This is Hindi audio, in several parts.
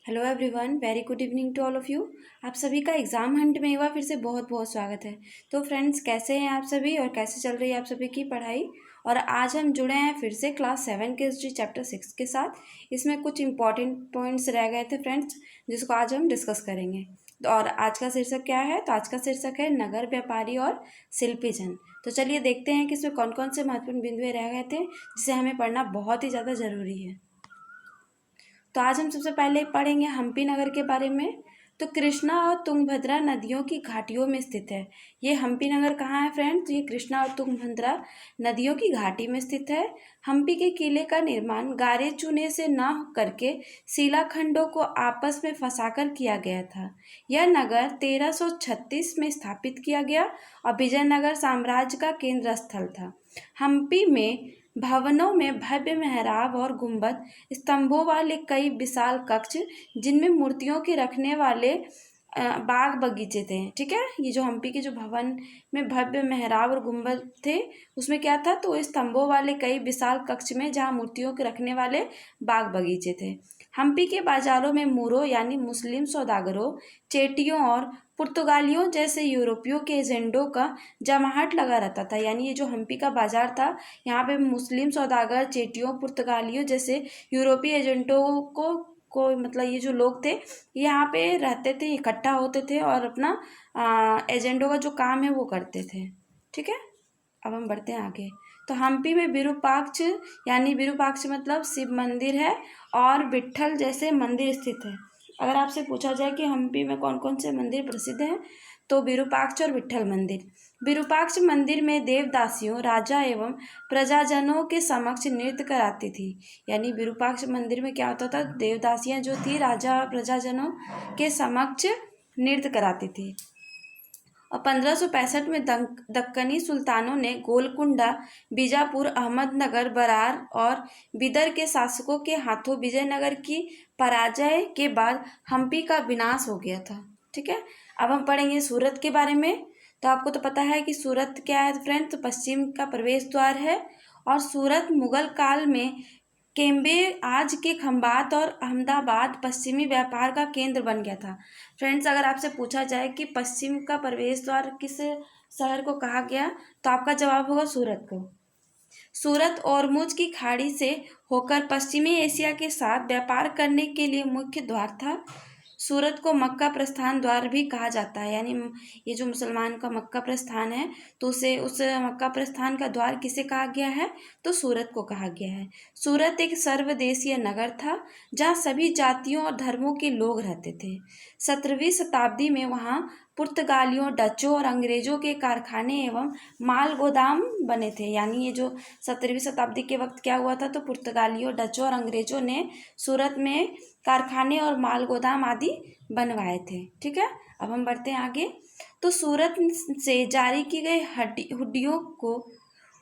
Hello everyone, very good evening to all of you. आप सभी का एग्ज़ाम हंट में एक बार फिर से बहुत बहुत स्वागत है। तो फ्रेंड्स, कैसे हैं आप सभी और कैसे चल रही है आप सभी की पढ़ाई। और आज हम जुड़े हैं फिर से क्लास 7 के हिस्ट्री चैप्टर 6 के साथ। इसमें कुछ इंपॉर्टेंट पॉइंट्स रह गए थे फ्रेंड्स, जिसको आज हम डिस्कस करेंगे। तो और आज का शीर्षक क्या है? तो आज का शीर्षक है नगर व्यापारी और शिल्पी जन। तो चलिए देखते हैं कि इसमें कौन कौन से महत्वपूर्ण बिंदु रह गए थे जिसे हमें पढ़ना बहुत ही ज़्यादा ज़रूरी है। तो आज हम सबसे पहले पढ़ेंगे हम्पी नगर के बारे में। तो कृष्णा और तुंगभद्रा नदियों की घाटियों में स्थित है। ये हम्पी नगर कहाँ है फ्रेंड्स? ये कृष्णा और तुंगभद्रा नदियों की घाटी में स्थित है। हम्पी के किले का निर्माण गारे चूने से न करके शिलाखंडों को आपस में फंसाकर किया गया था। यह नगर 1336 में स्थापित किया गया और विजयनगर साम्राज्य का केंद्र स्थल था। हम्पी में भवनों में भव्य मेहराब और गुंबद, स्तंभों वाले कई विशाल कक्ष, जिनमें मूर्तियों के रखने वाले बाग बगीचे थे। ठीक है, ये जो हम्पी के जो भवन में भव्य मेहराब और गुंबद थे, उसमें क्या था? तो स्तंभों वाले कई विशाल कक्ष में जहाँ मूर्तियों के रखने वाले बाग बगीचे थे। हम्पी के बाजारों में मूरों यानी मुस्लिम सौदागरों, चेटियों और पुर्तगालियों जैसे यूरोपियों के एजेंडों का जमाहट लगा रहता था। यानी ये जो हम्पी का बाजार था, यहाँ पे मुस्लिम सौदागर, चेटियों, पुर्तगालियों जैसे यूरोपीय एजेंटों को मतलब ये जो लोग थे, ये यहाँ पे रहते थे, इकट्ठा होते थे और अपना एजेंडों का जो काम है वो करते थे। ठीक है, अब हम बढ़ते हैं आगे। तो हम्पी में विरूपाक्ष यानी विरूपाक्ष मतलब शिव मंदिर है और विट्ठल जैसे मंदिर स्थित है। अगर आपसे पूछा जाए कि हम्पी में कौन कौन से मंदिर प्रसिद्ध हैं, तो विरूपाक्ष और विट्ठल मंदिर। विरूपाक्ष मंदिर में देवदासियों, राजा एवं प्रजाजनों के समक्ष नृत्य कराती थी। यानी विरूपाक्ष मंदिर में क्या होता था? देवदासियां जो थी राजा और प्रजाजनों के समक्ष नृत्य कराती थी। और 1565 में दक्कनी सुल्तानों ने गोलकुंडा, बीजापुर, अहमदनगर, बरार और बिदर के शासकों के हाथों विजयनगर की पराजय के बाद हम्पी का विनाश हो गया था। ठीक है, अब हम पढ़ेंगे सूरत के बारे में। तो आपको तो पता है कि सूरत क्या है फ्रेंड? तो पश्चिम का प्रवेश द्वार है। और सूरत मुगल काल में केम्बे, आज के खंबात और अहमदाबाद पश्चिमी व्यापार का केंद्र बन गया था। फ्रेंड्स, अगर आपसे पूछा जाए कि पश्चिम का प्रवेश द्वार किस शहर को कहा गया, तो आपका जवाब होगा सूरत को। सूरत ओरमुज की खाड़ी से होकर पश्चिमी एशिया के साथ व्यापार करने के लिए मुख्य द्वार था। सूरत को मक्का प्रस्थान द्वार भी कहा जाता है। यानी ये जो मुसलमान का मक्का प्रस्थान है, तो उसे उस मक्का प्रस्थान का द्वार किसे कहा गया है? तो सूरत को कहा गया है। सूरत एक सर्वदेशीय नगर था जहाँ सभी जातियों और धर्मों के लोग रहते थे। 17वीं शताब्दी में वहाँ पुर्तगालियों, डचों और अंग्रेजों के कारखाने एवं माल गोदाम बने थे। यानी ये जो 17वीं शताब्दी के वक्त क्या हुआ था? तो पुर्तगालियों, डचों और अंग्रेजों ने सूरत में कारखाने और माल गोदाम आदि बनवाए थे। ठीक है, अब हम बढ़ते हैं आगे। तो सूरत से जारी की गई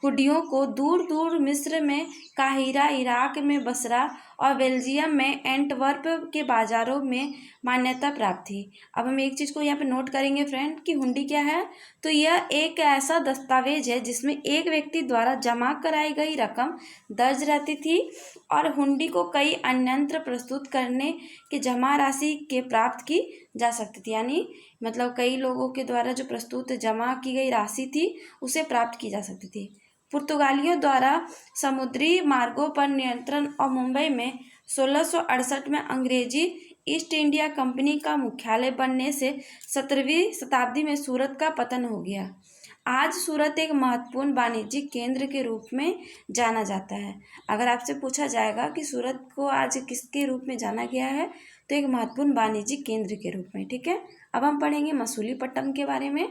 हुडियों को दूर दूर मिस्र में काहिरा, इराक में बसरा और बेल्जियम में एंटवर्प के बाजारों में मान्यता प्राप्त थी। अब हम एक चीज़ को यहाँ पे नोट करेंगे फ्रेंड कि हुंडी क्या है। तो यह एक ऐसा दस्तावेज है जिसमें एक व्यक्ति द्वारा जमा कराई गई रकम दर्ज रहती थी और हुंडी को कई अन्यंत्र प्रस्तुत करने के जमा राशि के प्राप्त की जा सकती थी। यानी मतलब कई लोगों के द्वारा जो प्रस्तुत जमा की गई राशि थी, उसे प्राप्त की जा सकती थी। पुर्तगालियों द्वारा समुद्री मार्गों पर नियंत्रण और मुंबई में 1668 में अंग्रेजी ईस्ट इंडिया कंपनी का मुख्यालय बनने से 17वीं शताब्दी में सूरत का पतन हो गया। आज सूरत एक महत्वपूर्ण वाणिज्यिक केंद्र के रूप में जाना जाता है। अगर आपसे पूछा जाएगा कि सूरत को आज किसके रूप में जाना गया है, तो एक महत्वपूर्ण वाणिज्यिक केंद्र के रूप में। ठीक है, अब हम पढ़ेंगे मसूलीपट्टनम के बारे में।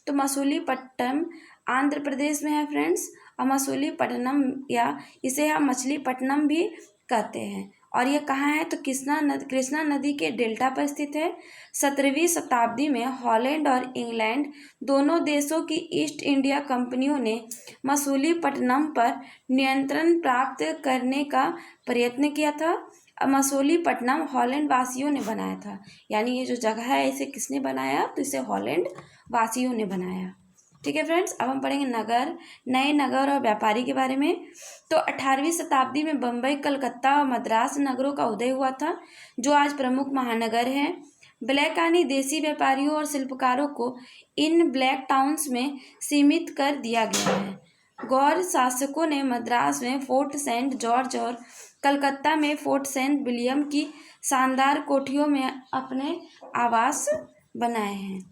तो मसूलीपट्टनम आंध्र प्रदेश में है फ्रेंड्स। और मसूलीपट्टनम या इसे हम मछलीपट्टनम भी कहते हैं। और ये कहाँ है? तो कृष्णा नदी के डेल्टा पर स्थित है। 17वीं शताब्दी में हॉलैंड और इंग्लैंड दोनों देशों की ईस्ट इंडिया कंपनियों ने मसूलीपट्टनम पर नियंत्रण प्राप्त करने का प्रयत्न किया था। मसूलीपट्टनम हॉलैंड वासियों ने बनाया था। यानी ये जो जगह है, इसे किसने बनाया? तो इसे हॉलैंड वासियों ने बनाया। ठीक है फ्रेंड्स, अब हम पढ़ेंगे नगर, नए नगर और व्यापारी के बारे में। तो 18वीं शताब्दी में बम्बई, कलकत्ता और मद्रास नगरों का उदय हुआ था, जो आज प्रमुख महानगर हैं। ब्लैक यानी देसी व्यापारियों और शिल्पकारों को इन ब्लैक टाउन्स में सीमित कर दिया गया है। गौर शासकों ने मद्रास में फोर्ट सेंट जॉर्ज और कलकत्ता में फोर्ट सेंट विलियम की शानदार कोठियों में अपने आवास बनाए हैं।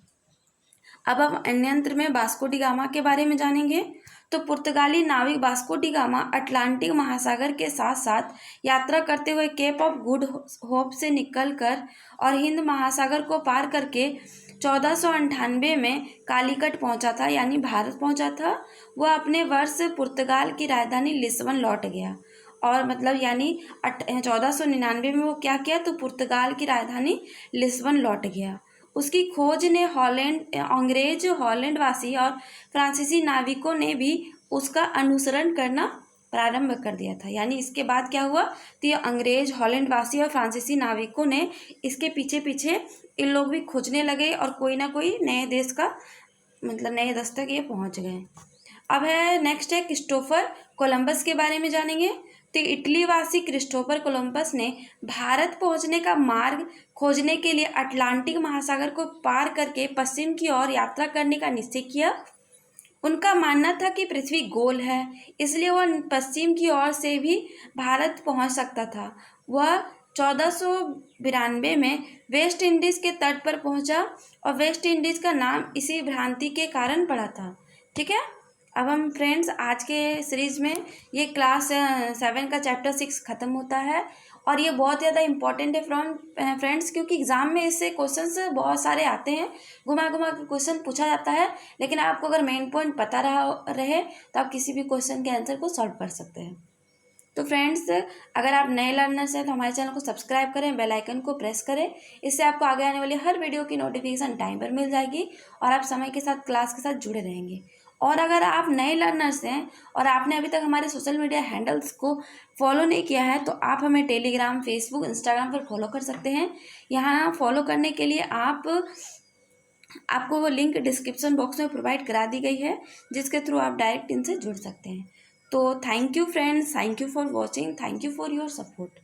अब हम अन्यंत्र में वास्को डी गामा के बारे में जानेंगे। तो पुर्तगाली नाविक वास्को डी गामा अटलांटिक महासागर के साथ साथ यात्रा करते हुए केप ऑफ गुड होप से निकलकर और हिंद महासागर को पार करके 1498 में कालीकट पहुंचा था, यानी भारत पहुंचा था। वह अपने वर्ष पुर्तगाल की राजधानी लिस्बन लौट गया, और मतलब यानी 1499 में वो क्या किया, तो पुर्तगाल की राजधानी लिस्बन लौट गया। उसकी खोज ने अंग्रेज, हॉलैंड वासी और फ्रांसीसी नाविकों ने भी उसका अनुसरण करना प्रारंभ कर दिया था। यानी इसके बाद क्या हुआ, तो ये अंग्रेज, हॉलैंड वासी और फ्रांसीसी नाविकों ने इसके पीछे पीछे इन लोग भी खोजने लगे और कोई ना कोई नए देश का मतलब नए देश तक ये पहुंच गए। अब है नेक्स्ट है क्रिस्टोफर कोलंबस के बारे में जानेंगे। तो इटली वासी क्रिस्टोफर कोलंबस ने भारत पहुंचने का मार्ग खोजने के लिए अटलांटिक महासागर को पार करके पश्चिम की ओर यात्रा करने का निश्चय किया। उनका मानना था कि पृथ्वी गोल है, इसलिए वह पश्चिम की ओर से भी भारत पहुंच सकता था। वह 1492 में वेस्ट इंडीज के तट पर पहुंचा और वेस्ट इंडीज का नाम इसी भ्रांति के कारण पड़ा था। ठीक है, अब हम फ्रेंड्स आज के सीरीज में ये क्लास 7 का चैप्टर 6 खत्म होता है, और ये बहुत ज़्यादा इंपॉर्टेंट है फ्रेंड्स, क्योंकि एग्जाम में इससे क्वेश्चंस बहुत सारे आते हैं, घुमा घुमा के क्वेश्चन पूछा जाता है। लेकिन आपको अगर मेन पॉइंट पता रहे तो आप किसी भी क्वेश्चन के आंसर को सॉल्व कर सकते हैं। तो फ्रेंड्स, अगर आप नए लर्नर्स हैं तो हमारे चैनल को सब्सक्राइब करें, बेल आइकन को प्रेस करें। इससे आपको आगे आने वाली हर वीडियो की नोटिफिकेशन टाइम पर मिल जाएगी और आप समय के साथ क्लास के साथ जुड़े रहेंगे। और अगर आप नए लर्नर्स हैं और आपने अभी तक हमारे सोशल मीडिया हैंडल्स को फॉलो नहीं किया है, तो आप हमें टेलीग्राम, फेसबुक, इंस्टाग्राम पर फॉलो कर सकते हैं। यहाँ फॉलो करने के लिए आपको वो लिंक डिस्क्रिप्शन बॉक्स में प्रोवाइड करा दी गई है, जिसके थ्रू आप डायरेक्ट इनसे जुड़ सकते हैं। तो thank you friends, thank you for watching, thank you for your support.